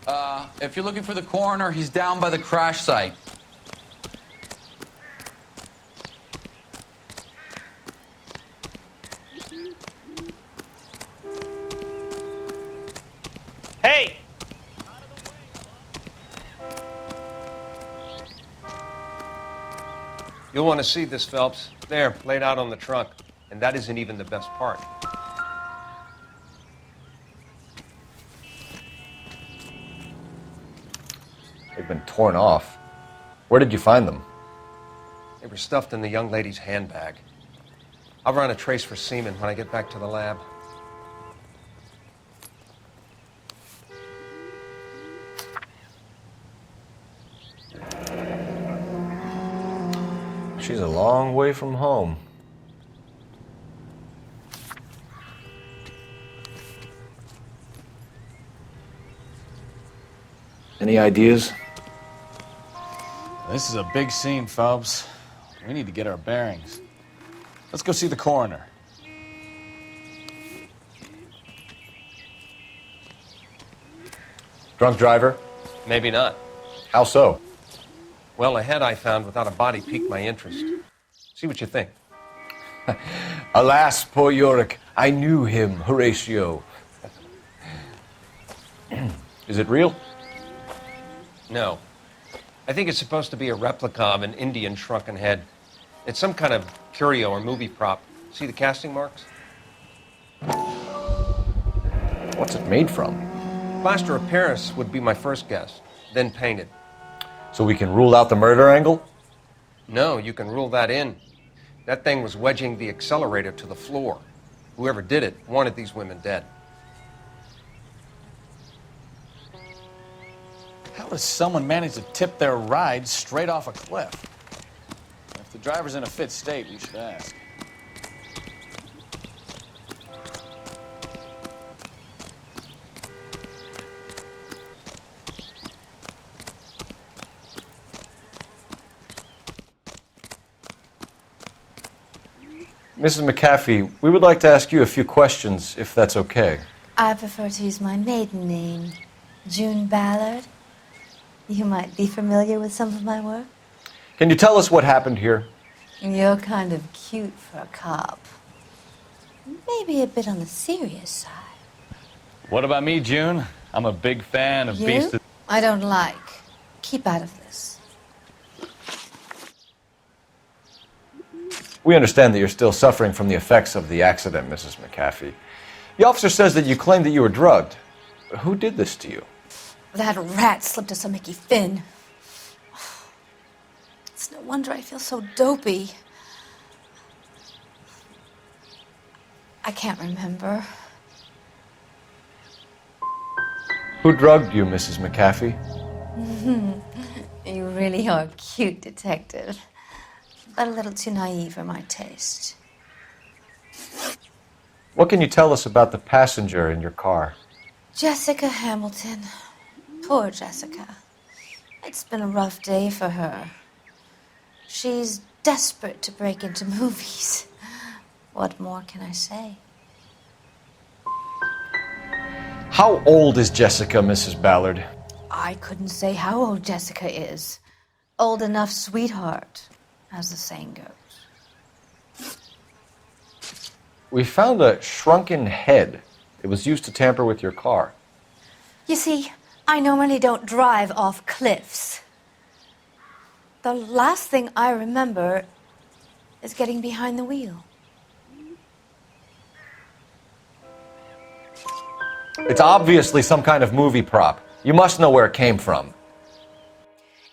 If you're looking for the coroner, he's down by the crash site. Hey! You'll want to see this, Phelps. There, laid out on the trunk. And that isn't even the best part. They've been torn off. Where did you find them? They were stuffed in the young lady's handbag. I'll run a trace for semen when I get back to the lab. She's a long way from home. Any ideas? This is a big scene, Phelps. We need to get our bearings. Let's go see the coroner. Drunk driver? Maybe not. How so? Well, a head I found without a body piqued my interest. See what you think. Alas, poor Yorick. I knew him, Horatio. Is it real? No. I think it's supposed to be a replica of an Indian shrunken head. It's some kind of curio or movie prop. See the casting marks? What's it made from? Plaster of Paris would be my first guess, then painted. So we can rule out the murder angle? No, you can rule that in. That thing was wedging the accelerator to the floor. Whoever did it wanted these women dead. How does someone manage to tip their ride straight off a cliff? If the driver's in a fit state, we should ask. Mrs. McAfee, we would like to ask you a few questions, if that's okay. I prefer to use my maiden name, June Ballard. You might be familiar with some of my work. Can you tell us what happened here? You're kind of cute for a cop. Maybe a bit on the serious side. What about me, June? I'm a big fan of You? Beast. I don't like. Keep out of this. We understand that you're still suffering from the effects of the accident, Mrs. McAfee. The officer says that you claimed that you were drugged. Who did this to you? That rat slipped us a Mickey Finn. It's no wonder I feel so dopey. I can't remember. Who drugged you, Mrs. McAfee? You really are a cute detective, but a little too naive for my taste. What can you tell us about the passenger in your car? Jessica Hamilton. Poor Jessica. It's been a rough day for her. She's desperate to break into movies. What more can I say? How old is Jessica, Mrs. Ballard? I couldn't say how old Jessica is. Old enough, sweetheart, as the saying goes. We found a shrunken head. It was used to tamper with your car. You see, I normally don't drive off cliffs. The last thing I remember is getting behind the wheel. It's obviously some kind of movie prop. You must know where it came from.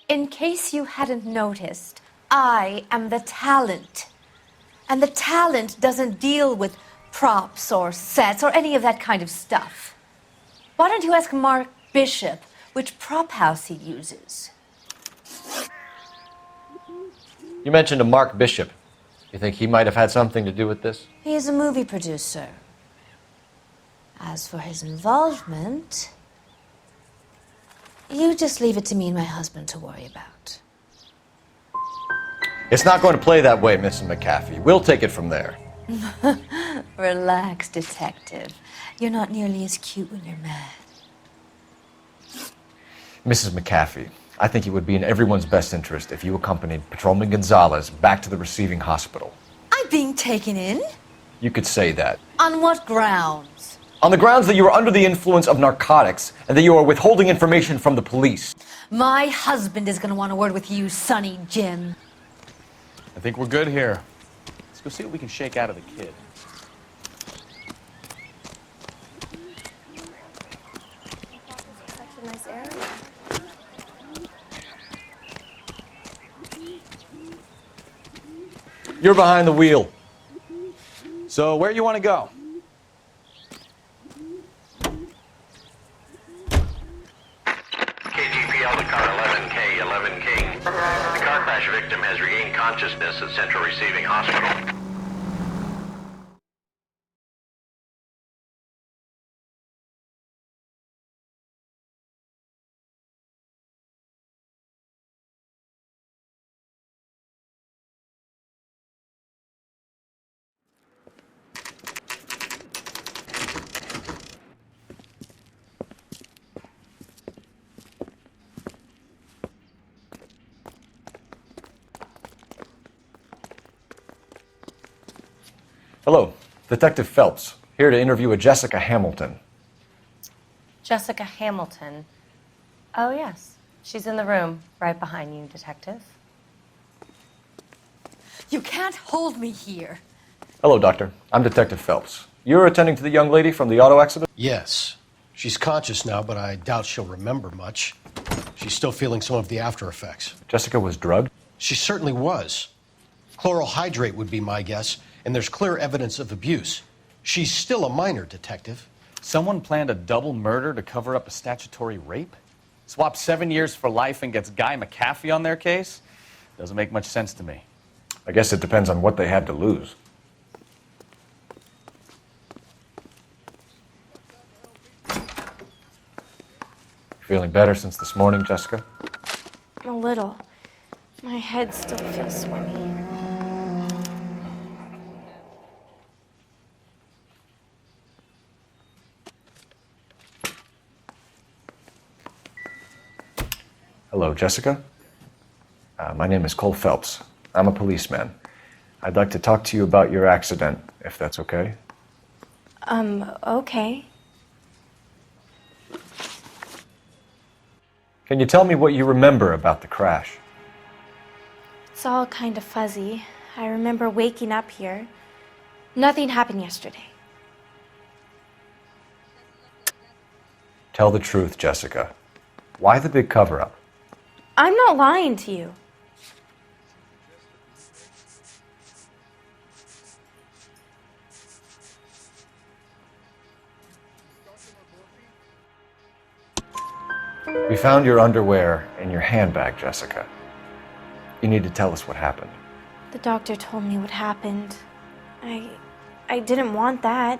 In case you hadn't noticed, I am the talent. And the talent doesn't deal with props or sets or any of that kind of stuff. Why don't you ask Mark Bishop which prop house he uses? You mentioned a Mark Bishop. You think he might have had something to do with this? He is a movie producer. As for his involvement, you just leave it to me and my husband to worry about. It's not going to play that way, Mrs. McAfee. We'll take it from there. Relax, detective. You're not nearly as cute when you're mad. Mrs. McAfee, I think it would be in everyone's best interest if you accompanied Patrolman Gonzalez back to the receiving hospital. I'm being taken in? You could say that. On what grounds? On the grounds that you are under the influence of narcotics and that you are withholding information from the police. My husband is going to want a word with you, Sonny Jim. I think we're good here. Let's go see what we can shake out of the kid. Such a nice area. You're behind the wheel. So where you want to go? KGPL to car 11K, 11 King. The car crash victim has regained consciousness at Central Receiving Hospital. Hello, Detective Phelps, here to interview a Jessica Hamilton. Jessica Hamilton. Oh, yes. She's in the room right behind you, Detective. You can't hold me here. Hello, Doctor. I'm Detective Phelps. You're attending to the young lady from the auto accident? Yes. She's conscious now, but I doubt she'll remember much. She's still feeling some of the after effects. Jessica was drugged? She certainly was. Chloral hydrate would be my guess, and there's clear evidence of abuse. She's still a minor, Detective. Someone planned a double murder to cover up a statutory rape? Swap 7 years for life and gets Guy McAfee on their case? Doesn't make much sense to me. I guess it depends on what they had to lose. Feeling better since this morning, Jessica? A little. My head still feels swimmy. Hello, Jessica. My name is Cole Phelps. I'm a policeman. I'd like to talk to you about your accident, if that's okay. Okay. Can you tell me what you remember about the crash? It's all kind of fuzzy. I remember waking up here. Nothing happened yesterday. Tell the truth, Jessica. Why the big cover-up? I'm not lying to you. We found your underwear in your handbag, Jessica. You need to tell us what happened. The doctor told me what happened. I didn't want that.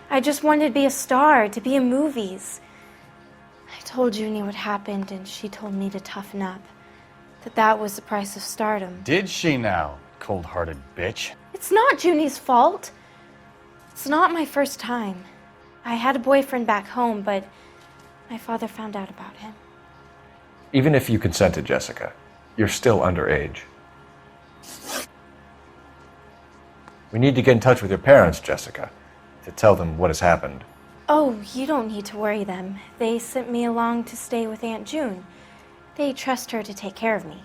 I just wanted to be a star, to be in movies. I told Junie what happened, and she told me to toughen up. That was the price of stardom. Did she now, cold-hearted bitch? It's not Junie's fault. It's not my first time. I had a boyfriend back home, but my father found out about him. Even if you consented, Jessica, you're still underage. We need to get in touch with your parents, Jessica, to tell them what has happened. Oh, you don't need to worry them. They sent me along to stay with Aunt June. They trust her to take care of me.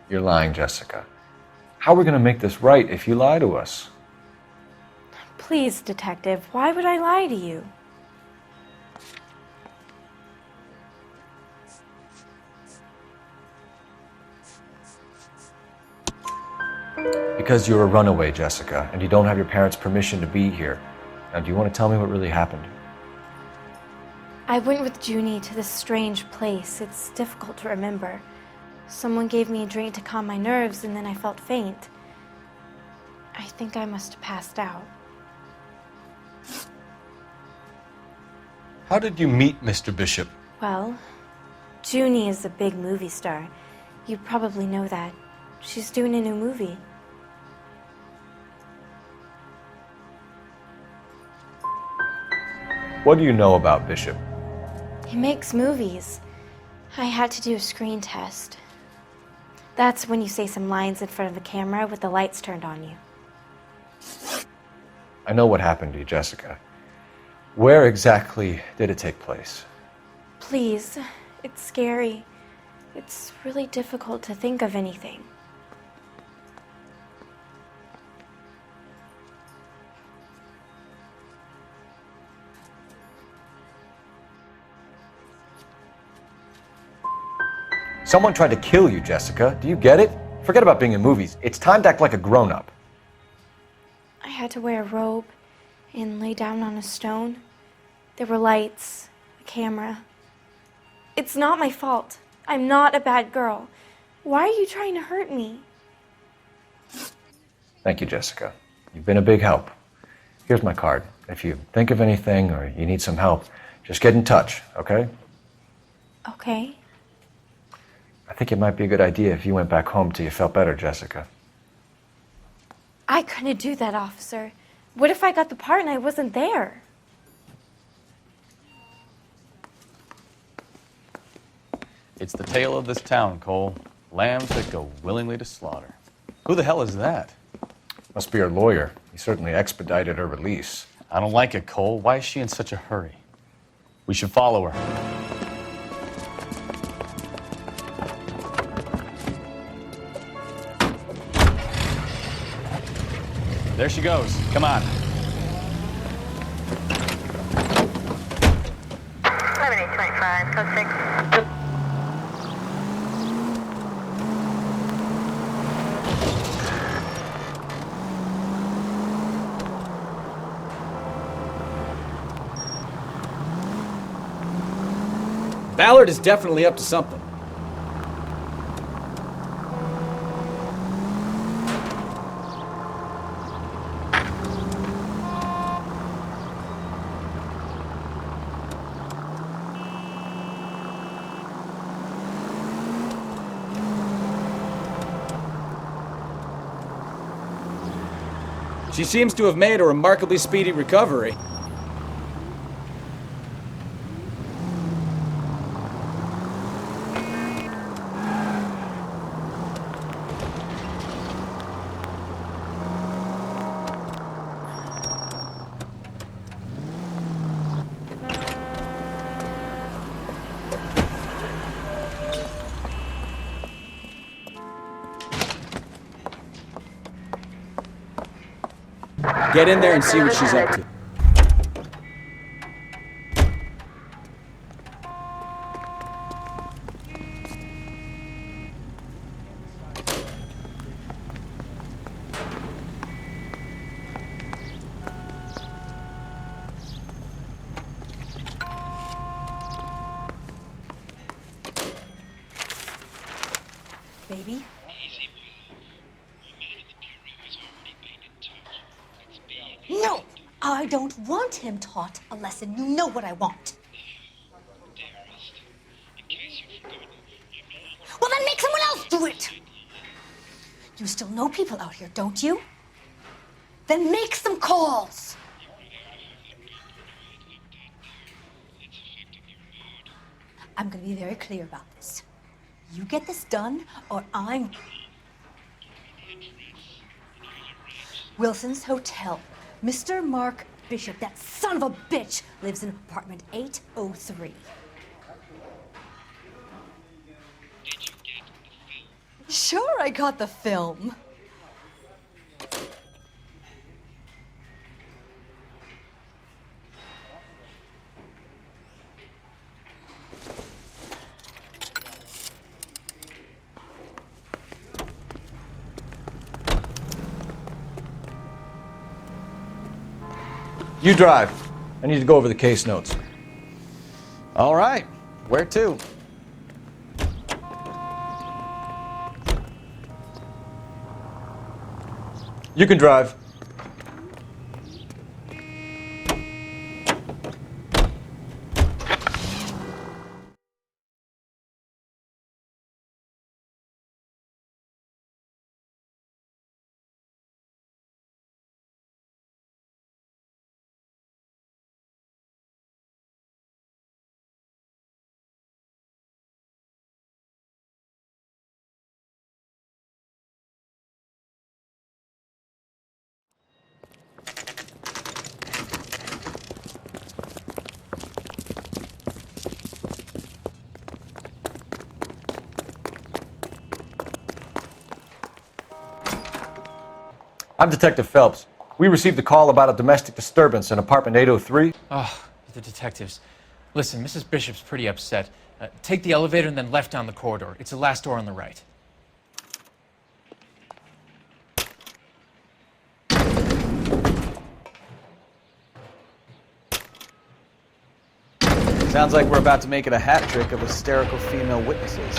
You're lying, Jessica. How are we going to make this right if you lie to us? Please, Detective, why would I lie to you? Because you're a runaway, Jessica, and you don't have your parents' permission to be here. Now, do you want to tell me what really happened? I went with Junie to this strange place. It's difficult to remember. Someone gave me a drink to calm my nerves, and then I felt faint. I think I must have passed out. How did you meet Mr. Bishop? Well, Junie is a big movie star. You probably know that. She's doing a new movie. What do you know about Bishop? He makes movies. I had to do a screen test. That's when you say some lines in front of the camera with the lights turned on you. I know what happened to you, Jessica. Where exactly did it take place? Please, it's scary. It's really difficult to think of anything. Someone tried to kill you, Jessica. Do you get it? Forget about being in movies. It's time to act like a grown-up. I had to wear a robe and lay down on a stone. There were lights, a camera. It's not my fault. I'm not a bad girl. Why are you trying to hurt me? Thank you, Jessica. You've been a big help. Here's my card. If you think of anything or you need some help, just get in touch, okay? Okay. I think it might be a good idea if you went back home till you felt better, Jessica. I couldn't do that, officer. What if I got the part and I wasn't there? It's the tale of this town, Cole. Lambs that go willingly to slaughter. Who the hell is that? Must be her lawyer. He certainly expedited her release. I don't like it, Cole. Why is she in such a hurry? We should follow her. There she goes. Come on. 7825, code 6. Ballard is definitely up to something. She seems to have made a remarkably speedy recovery. Get in there and see what she's up to. Baby? No! I don't want him taught a lesson. You know what I want. Well, then make someone else do it! You still know people out here, don't you? Then make some calls! I'm gonna be very clear about this. You get this done, or I'm... Wilson's Hotel. Mr. Mark Bishop, that son of a bitch, lives in apartment 803. Sure, I got the film. You drive. I need to go over the case notes. All right. Where to? You can drive. I'm Detective Phelps. We received a call about a domestic disturbance in apartment 803. Oh, the detectives. Listen, Mrs. Bishop's pretty upset. Take the elevator and then left down the corridor. It's the last door on the right. Sounds like we're about to make it a hat trick of hysterical female witnesses.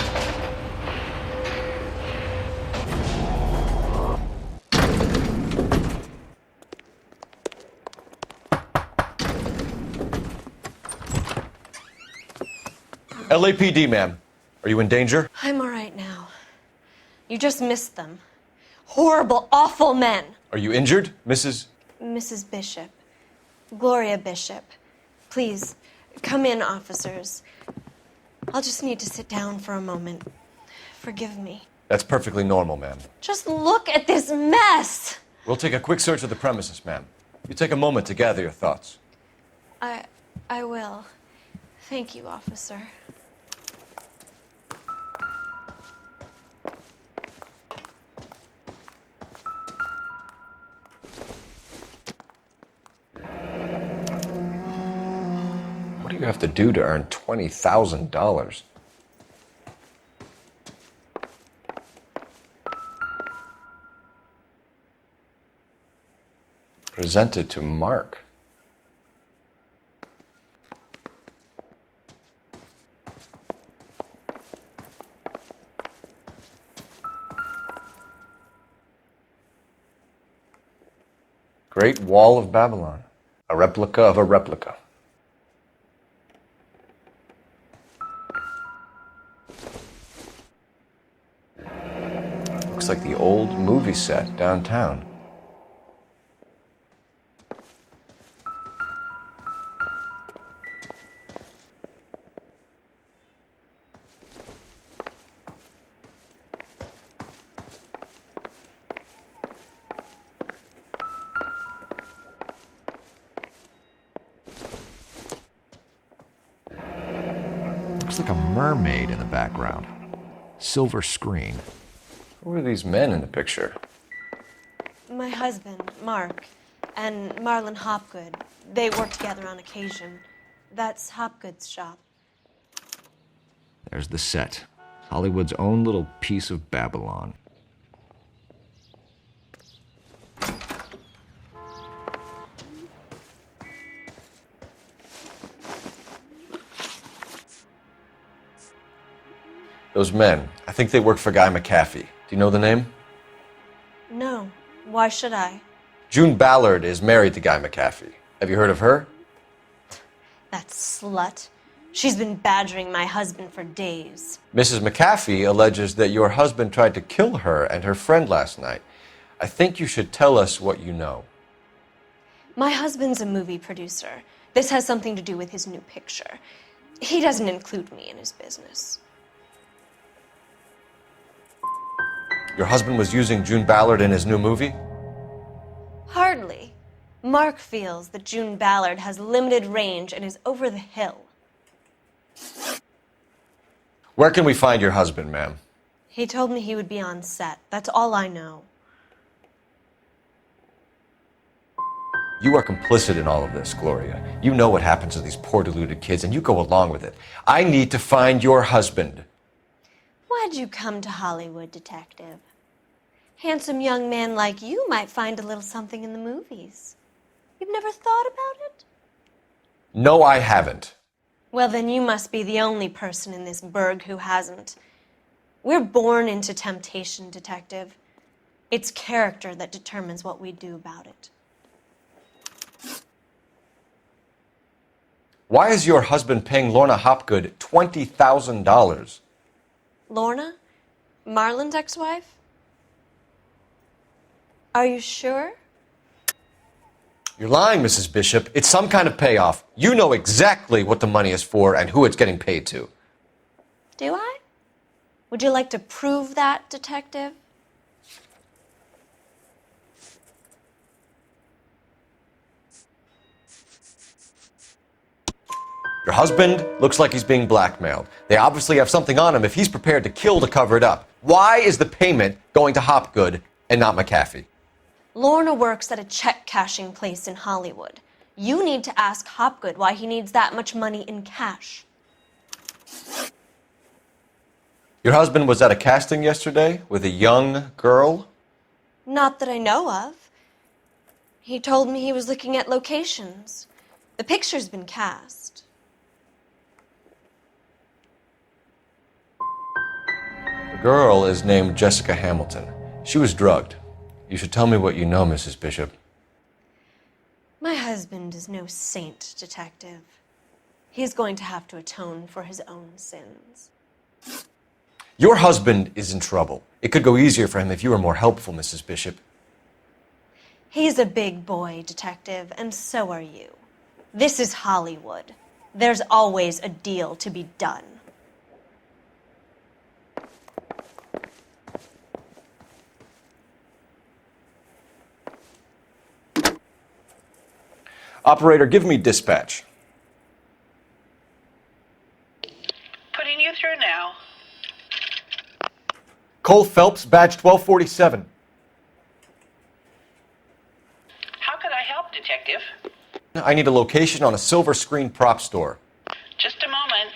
LAPD, ma'am. Are you in danger? I'm all right now. You just missed them. Horrible, awful men. Are you injured, Mrs.? Mrs. Bishop. Gloria Bishop. Please, come in, officers. I'll just need to sit down for a moment. Forgive me. That's perfectly normal, ma'am. Just look at this mess! We'll take a quick search of the premises, ma'am. You take a moment to gather your thoughts. I will. Thank you, officer. What do you have to do to earn $20,000? Presented to Mark. Great Wall of Babylon. A replica of a replica. Looks like the old movie set downtown. Looks like a mermaid in the background. Silver screen. Who are these men in the picture? My husband, Mark, and Marlon Hopgood. They work together on occasion. That's Hopgood's shop. There's the set. Hollywood's own little piece of Babylon. Those men, I think they work for Guy McAfee. Do you know the name? No. Why should I? June Ballard is married to Guy McAfee. Have you heard of her? That slut. She's been badgering my husband for days. Mrs. McAfee alleges that your husband tried to kill her and her friend last night. I think you should tell us what you know. My husband's a movie producer. This has something to do with his new picture. He doesn't include me in his business. Your husband was using June Ballard in his new movie? Hardly. Mark feels that June Ballard has limited range and is over the hill. Where can we find your husband, ma'am? He told me he would be on set. That's all I know. You are complicit in all of this, Gloria. You know what happens to these poor deluded kids, and you go along with it. I need to find your husband. Why'd you come to Hollywood, detective? Handsome young man like you might find a little something in the movies. You've never thought about it? No, I haven't. Well, then you must be the only person in this burg who hasn't. We're born into temptation, detective. It's character that determines what we do about it. Why is your husband paying Lorna Hopgood $20,000? Lorna? Marlon's ex-wife? Are you sure? You're lying, Mrs. Bishop. It's some kind of payoff. You know exactly what the money is for and who it's getting paid to. Do I? Would you like to prove that, detective? Your husband looks like he's being blackmailed. They obviously have something on him if he's prepared to kill to cover it up. Why is the payment going to Hopgood and not McAfee? Lorna works at a check cashing place in Hollywood. You need to ask Hopgood why he needs that much money in cash. Your husband was at a casting yesterday with a young girl? Not that I know of. He told me he was looking at locations. The picture's been cast. The girl is named Jessica Hamilton. She was drugged. You should tell me what you know, Mrs. Bishop. My husband is no saint, Detective. He's going to have to atone for his own sins. Your husband is in trouble. It could go easier for him if you were more helpful, Mrs. Bishop. He's a big boy, Detective, and so are you. This is Hollywood. There's always a deal to be done. Operator, give me dispatch. Putting you through now. Cole Phelps, badge 1247. How could I help, Detective? I need a location on a silver screen prop store. Just a moment.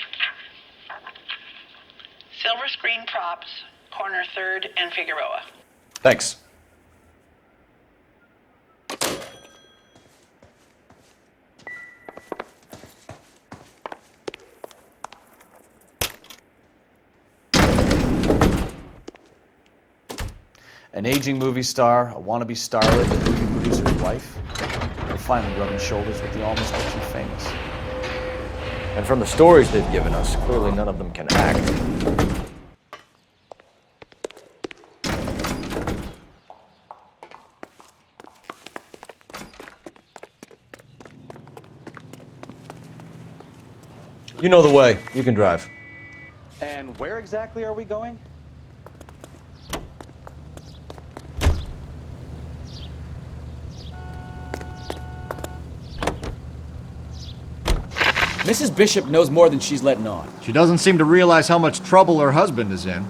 Silver Screen Props, corner 3rd and Figueroa. Thanks. An aging movie star, a wannabe starlet, a movie producer's wife. They're finally rubbing shoulders with the almost rich and famous. And from the stories they've given us, clearly none of them can act. You know the way. You can drive. And where exactly are we going? Mrs. Bishop knows more than she's letting on. She doesn't seem to realize how much trouble her husband is in.